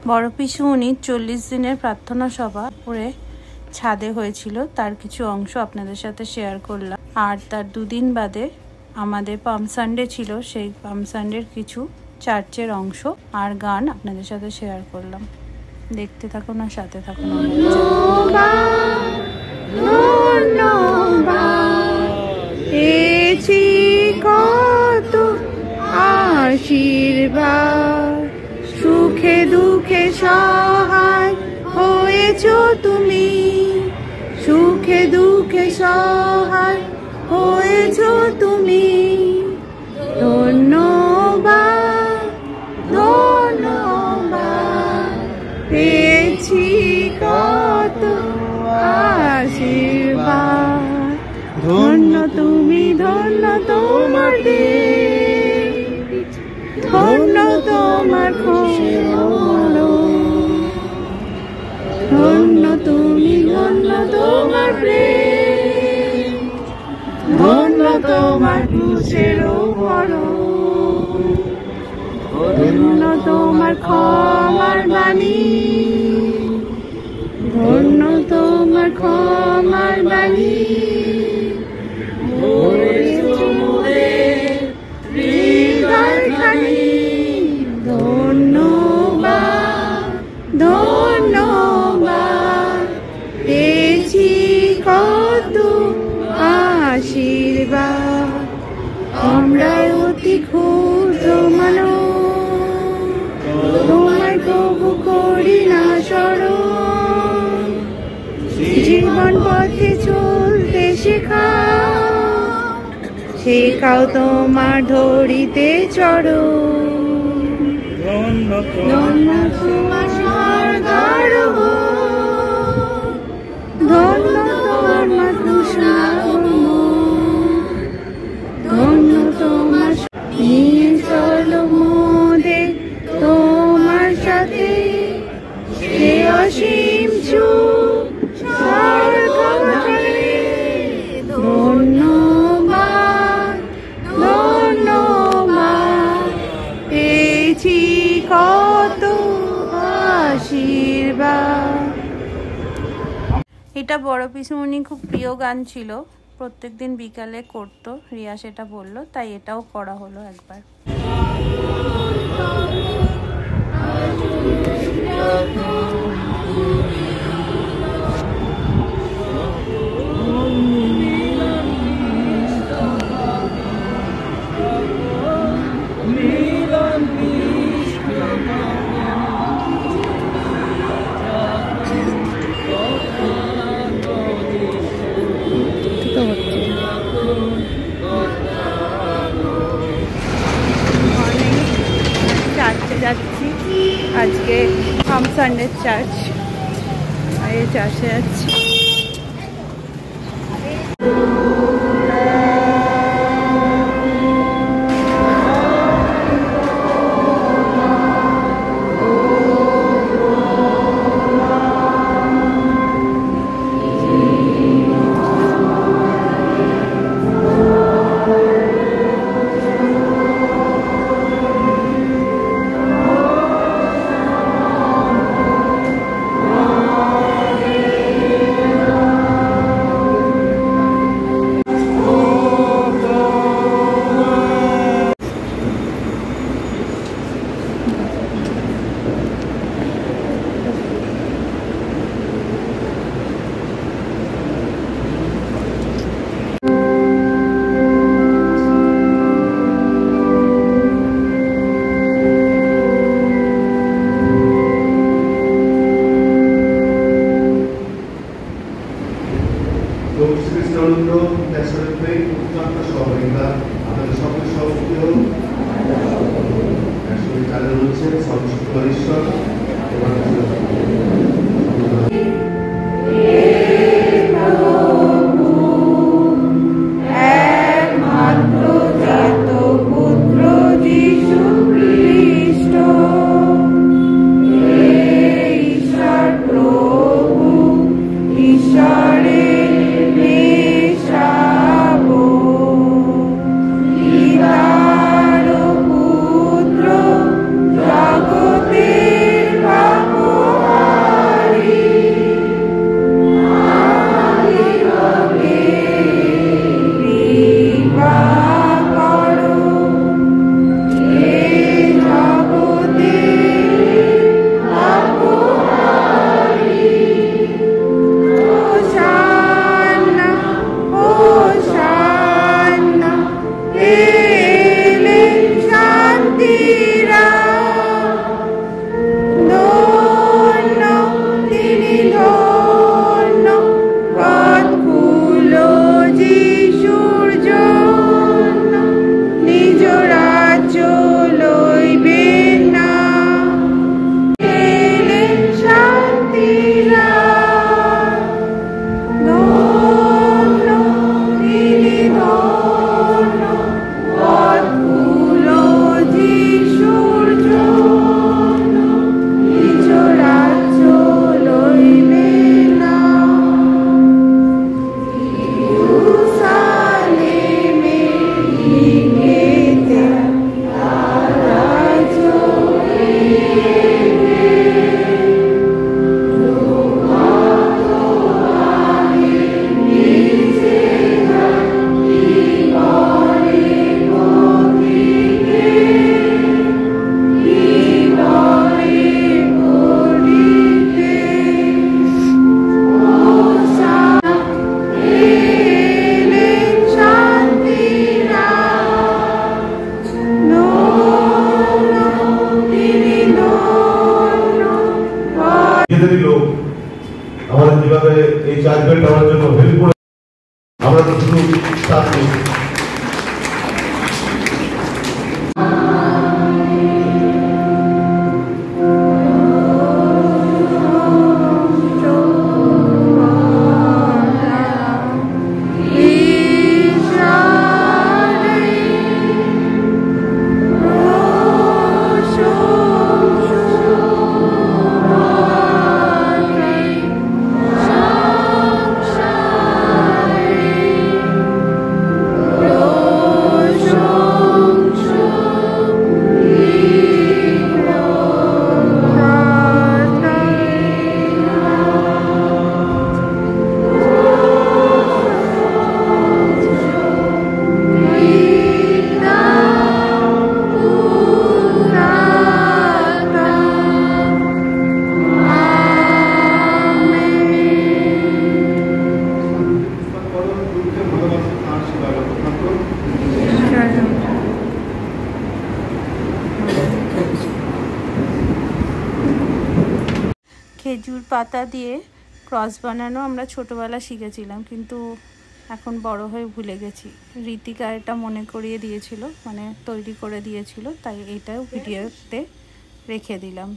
বড় পিসু উনি 40 দিনের প্রার্থনা সভা করে ছাদে হয়েছিল, তার কিছু অংশ আপনাদের সাথে শেয়ার করলাম। আর তার দুদিন বাদে আমাদের পাম সানডে ছিল, সেই পাম সানডের কিছু চার্চের অংশ আর গান আপনাদের সাথে শেয়ার করলাম। দেখতে থাকুন আর সাথে থাকুন। কত আশীর্বাদ, সুখে দুঃখে সহায় হয়েছ তুমি, সুখে দুঃখে সহায় হয়েছ তুমি। ধন্যবাদ ধন্যবাদ, পেয়েছি কত আশীর্বাদ। ধন্য তুমি, ধন্য তোমার দেশ, ধন্য তোমার খুশির ধন্য তুমি, ধন্য তোমার প্রেম, ধন্য তোমার খুশির ধন্য তোমার ক্ষমার বাণী, ধন্য তোমার ক্ষমার বাণী। ধন্যবাদ ধন্যবাদ, পেয়েছি কত আশীর্বাদ। আমরা অতি ক্ষুদ্র মানব, তোমায় কবু করি না স্মরণ। জীবন পথে চলতে শেখাও তোমার ধরিতে চরণ। ধন্য তোমার সরদার, ধন্য তোমার কুশল, ধন্য তোমার নিয়ে চলো মোদের তোমার সাথে, সে অসীম সুখ স্বর্গবাসে। ধন্যবাদ ধন্যবাদ, পেয়েছি কত আশীর্বাদ। এটা বড় পিসুমণি খুব প্রিয় গান ছিল, প্রত্যেকদিন বিকালে করতো, রিয়া সেটা বললো, তাই এটাও করা হলো একবার। চার্চে যাচ্ছি আজকে, পাম সানডে চার্চ, আর এই চার্চে যাচ্ছি। আপনাদের সকলের সভাপতিও চালু হচ্ছে সর্বশক্তিশ্বর পুত্র জগতের নিজেদেরই লোক আমাদের যেভাবে এই চার্জমেন্ট আমার জন্য হেল্প করে, আমরা তো শুধু সাথ নেই। খেজুর পাতা দিয়ে ক্রস বানানো আমরা ছোটবেলা শিখেছিলাম, কিন্তু এখন বড় হয়ে ভুলে গেছি। ঋতিকা এটা মনে করিয়ে দিয়েছিল, মানে তৈরি করে দিয়েছিল, তাই এটাও ভিডিওতে রেখে দিলাম।